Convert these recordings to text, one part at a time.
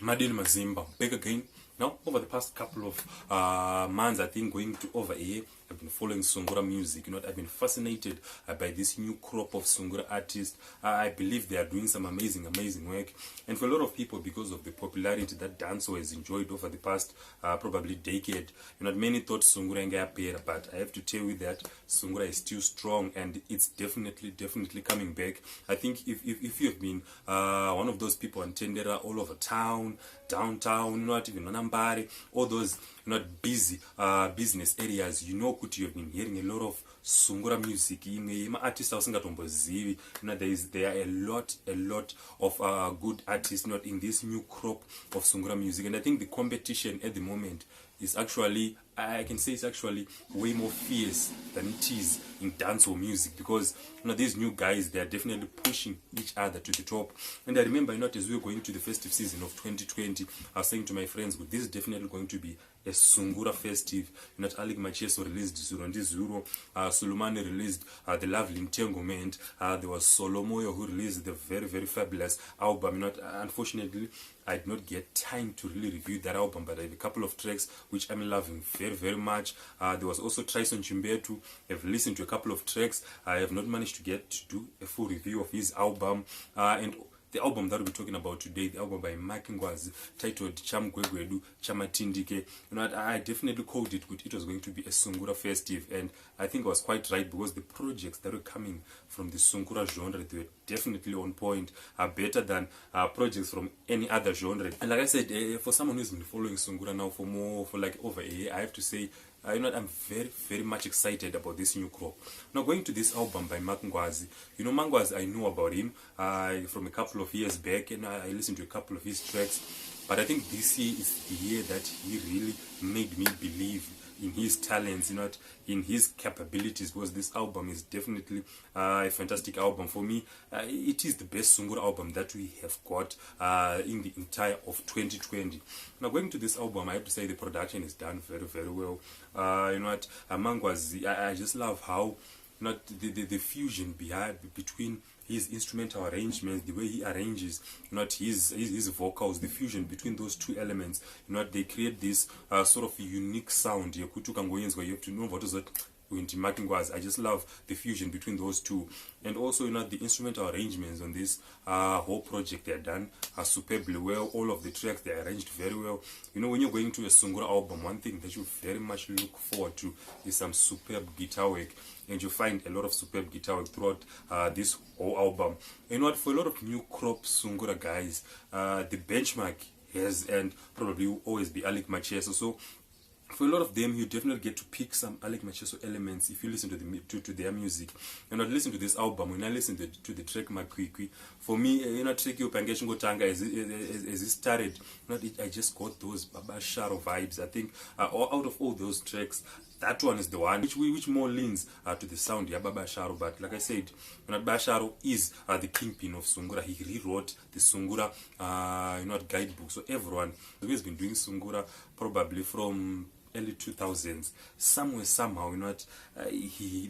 Madin Mazimba, back again. Now, over the past couple of months, I think going to over a year, I've been following Sungura music. I've been fascinated by this new crop of Sungura artists. I believe they are doing some amazing work. And for a lot of people, because of the popularity that dancehall has enjoyed over the past probably decade, many thought Sungura ain't appear, but I have to tell you that Sungura is still strong and it's definitely coming back. I think if you have been one of those people on Tendera all over town, downtown, not even on Ambari, all those busy business areas, could you have been hearing a lot of Sungura music in artists there are a lot of good artists not in this new crop of Sungura music. And I think the competition at the moment is actually, I can say it's actually way more fierce than it is in dancehall music, because these new guys, they are definitely pushing each other to the top. And I remember as we were going to the festive season of 2020, I was saying to my friends, this is definitely going to be a Sungura festive. Alik Macheso released Zurondi Zuro, Sulumane released The Lovely Entanglement, there was Solomoyo who released the very fabulous album. Unfortunately, I did not get time to really review that album, but I have a couple of tracks which I'm loving very much. There was also Trison Chimbetu. I've listened to a couple of tracks. I have not managed to get to do a full review of his album. And the album that we'll be talking about today, the album by Mark Ngwazi, titled Chamugwegwedu Chamatindike. I definitely called it good. It was going to be a Sungura festive, and I think I was quite right, because the projects that were coming from the Sungura genre, they were definitely on point, better than projects from any other genre. And like I said, for someone who's been following Sungura now for like over a year, I have to say, I'm very much excited about this new crop. Now, going to this album by Mark Ngwazi, Ngwazi, I know about him from a couple of years back, and I listened to a couple of his tracks. But I think this year is the year that he really made me believe in his talents, in his capabilities, because this album is definitely a fantastic album. For me, it is the best Sungura album that we have got in the entire of 2020. Now, going to this album, I have to say the production is done very well. Mangwazi, I just love how the fusion between his instrumental arrangements, the way he arranges, his vocals, the fusion between those two elements, they create this sort of unique sound. You have to know what is it. I just love the fusion between those two. And also, the instrumental arrangements on this whole project, they are done superbly well. All of the tracks, they are arranged very well. When you're going to a Sungura album, one thing that you very much look forward to is some superb guitar work. And you find a lot of superb guitar work throughout this whole album. For a lot of new crop Sungura guys, the benchmark has and probably will always be Alik Macheso. So for a lot of them, you definitely get to pick some Alik Macheso elements if you listen to their music. And I listen to this album, when I listen to the track Makwikwi, for me, track Yopangeshingo Tanga as it started, I just got those Baba Sharo vibes. I think out of all those tracks, that one is the one which more leans to the sound of Baba Sharo. But like I said, Baba Sharo is the kingpin of Sungura. He rewrote the Sungura guidebook. So everyone who has been doing Sungura probably from early 2000s, somehow,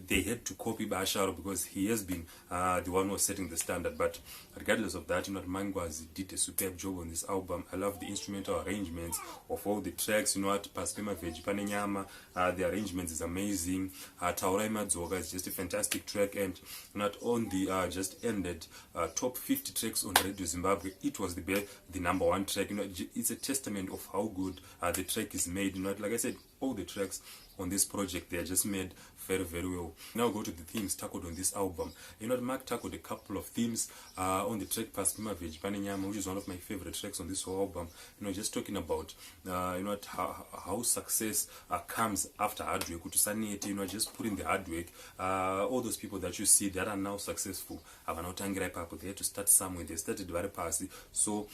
they had to copy Basharo, because he has been the one who was setting the standard. But regardless of that, Mangwazi did a superb job on this album. I love the instrumental arrangements of all the tracks. Paspema Vejipane Nyama, the arrangements is amazing. Taurai Madzoga is just a fantastic track, and not on the just ended top 50 tracks on Radio Zimbabwe, it was the number one track. It's a testament of how good the track is made. Like I said, all the tracks on this project, they are just made very well. Now go to the themes tackled on this album. Mark tackled a couple of themes on the track Paspima Vejipane Nyama, which is one of my favorite tracks on this whole album. Just talking about how success comes after hard work. Just put in the hard work. All those people that you see that are now successful, they had to start somewhere. They started very passy. So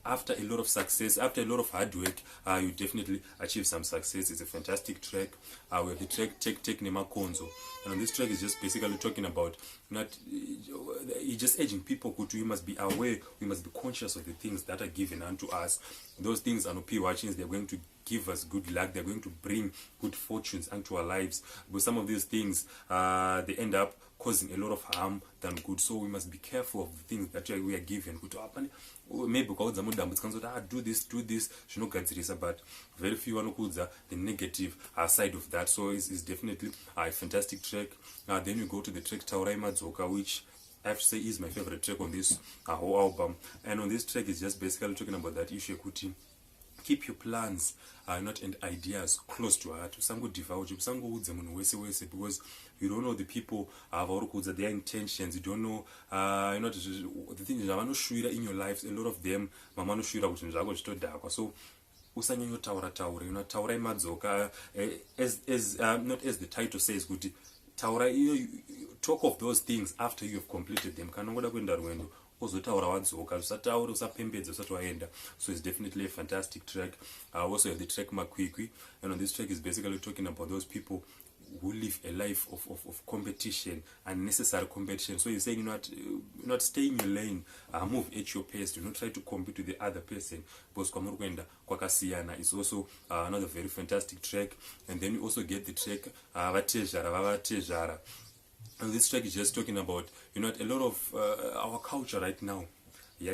after a lot of success, after a lot of hard work, you definitely achieve some success. It's a fantastic track. We have the track Take Nema Konzo, and this track is just basically talking about he's just urging people we must be aware, we must be conscious of the things that are given unto us. Those things are no p watchings, they're going to give us good luck, they're going to bring good fortunes into our lives. But some of these things, they end up causing a lot of harm than good. So we must be careful of the things that we are given. Maybe do this, but very few the negative side of that. So it's definitely a fantastic track. Then we go to the track Taurai Madzoka, which I have to say is my favorite track on this whole album. And on this track is just basically talking about that issue. Keep your plans and ideas close to heart. Because you don't know the people their intentions. You don't know the things that are sure in your lives. A lot of them so taurai madzoka, as not as the title says, taurai, talk of those things after you have completed them. So it's definitely a fantastic track. Also have the track Mark Ngwazi, and on this track is basically talking about those people who live a life of competition, unnecessary competition. So he's saying not stay in your lane, move at your pace, do not try to compete with the other person. Because Kwakasiyana is also another very fantastic track. And then you also get the track Vatejara. And this track is just talking about a lot of our culture right now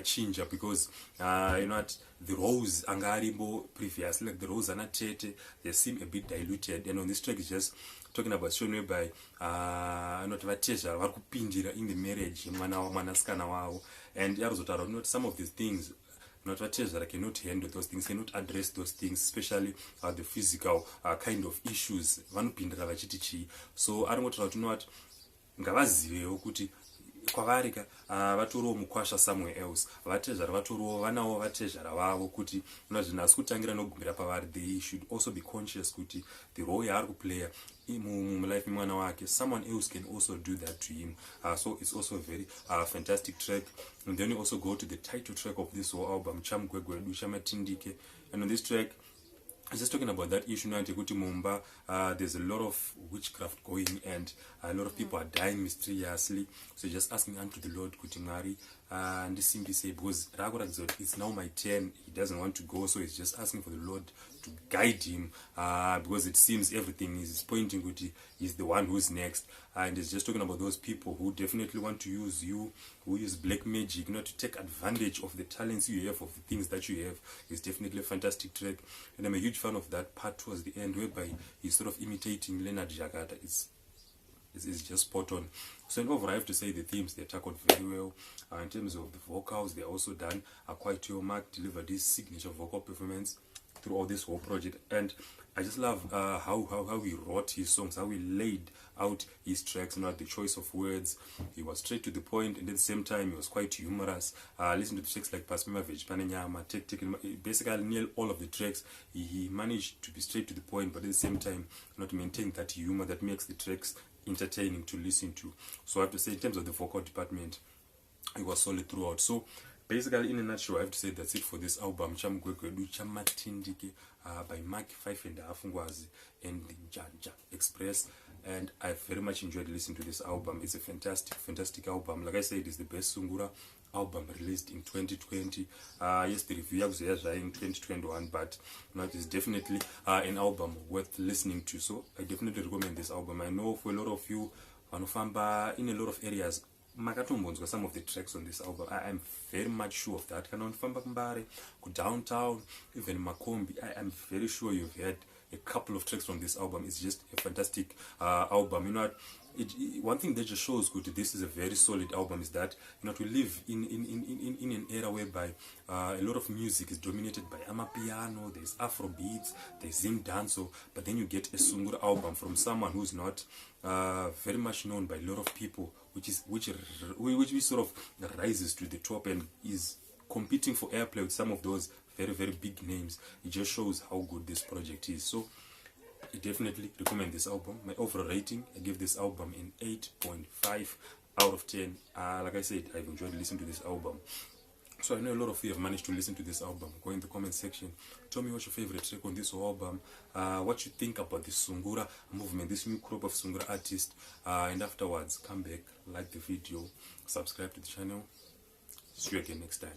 change, because the roles angarimbo previously, like the roles anatete, they seem a bit diluted. And on this track is just talking about shown whereby not vatezha varikupindira in the marriage mwanasikana wavo, and not some of these things not vatezha cannot handle those things, cannot address those things, especially the physical kind of issues vanopindira vachiti chii. So aringotaura kuti what ngavazivewo kuti kwavarika vatoriwo mukwasha somewhere else, vatezhara vatoriwo vanawo vatezhara vavo, kuti zvinhu asi kutangira nogumira pavari. They should also be conscious kuti the role yaari kuplaya mulife mwana wake, someone else can also do that to him. So it's also a very fantastic track. And then you also go to the title track of this whole album, Chamugwegwedu Chamatindike. And on this track I'm just talking about that issue now. Mumba, there's a lot of witchcraft going, and a lot of people are dying mysteriously. So just asking unto the Lord, Kutimari, and this simply say, because it's now my turn, he doesn't want to go, so he's just asking for the Lord to guide him, because it seems everything is pointing to he's the one who's next. And it's just talking about those people who definitely want to use you, who use black magic, to take advantage of the talents you have, of the things that you have. It's definitely a fantastic track, and I'm a huge fan of that part towards the end, whereby he's sort of imitating Leonard Jagata. It's just spot on. So in overall, I have to say the themes, they tackled very well. In terms of the vocals, they're also done quite well. Mark delivered this signature vocal performance throughout this whole project, and I just love how he wrote his songs, how he laid out his tracks, the choice of words. He was straight to the point, and at the same time he was quite humorous. Listen to the tracks like Pasmima Vejpanenyama, basically nearly all of the tracks he managed to be straight to the point, but at the same time not maintain that humor that makes the tracks entertaining to listen to. So I have to say, in terms of the vocal department, it was solid throughout. So basically, in a nutshell, I have to say that's it for this album, Chamugwegwedu Chamatindike, by Mark Ngwazi and Njanja Express. And I very much enjoyed listening to this album. It's a fantastic album. Like I said, it's the best Sungura album released in 2020. Yes, the review was in 2021, but it's definitely an album worth listening to. So I definitely recommend this album. I know for a lot of you, vanofamba in a lot of areas, makatombonzwa some of the tracks on this album. I am very much sure of that. Kana unofamba kumbare, ku downtown, even Makombi, I am very sure you've heard a couple of tracks from this album. It's just a fantastic album. One thing that just shows good this is a very solid album is that we live in an era whereby a lot of music is dominated by amapiano, there's afrobeats, there's zim dancehall, but then you get a Sungura album from someone who's not very much known by a lot of people, which sort of rises to the top and is competing for airplay with some of those very big names. It just shows how good this project is. So I definitely recommend this album. My overall rating, I give this album an 8.5 out of 10. Like I said, I've enjoyed listening to this album. So I know a lot of you have managed to listen to this album. Go in the comment section, tell me what's your favorite track on this album, what you think about this Sungura movement, this new crop of Sungura artists, and afterwards come back, like the video, subscribe to the channel. See you again next time.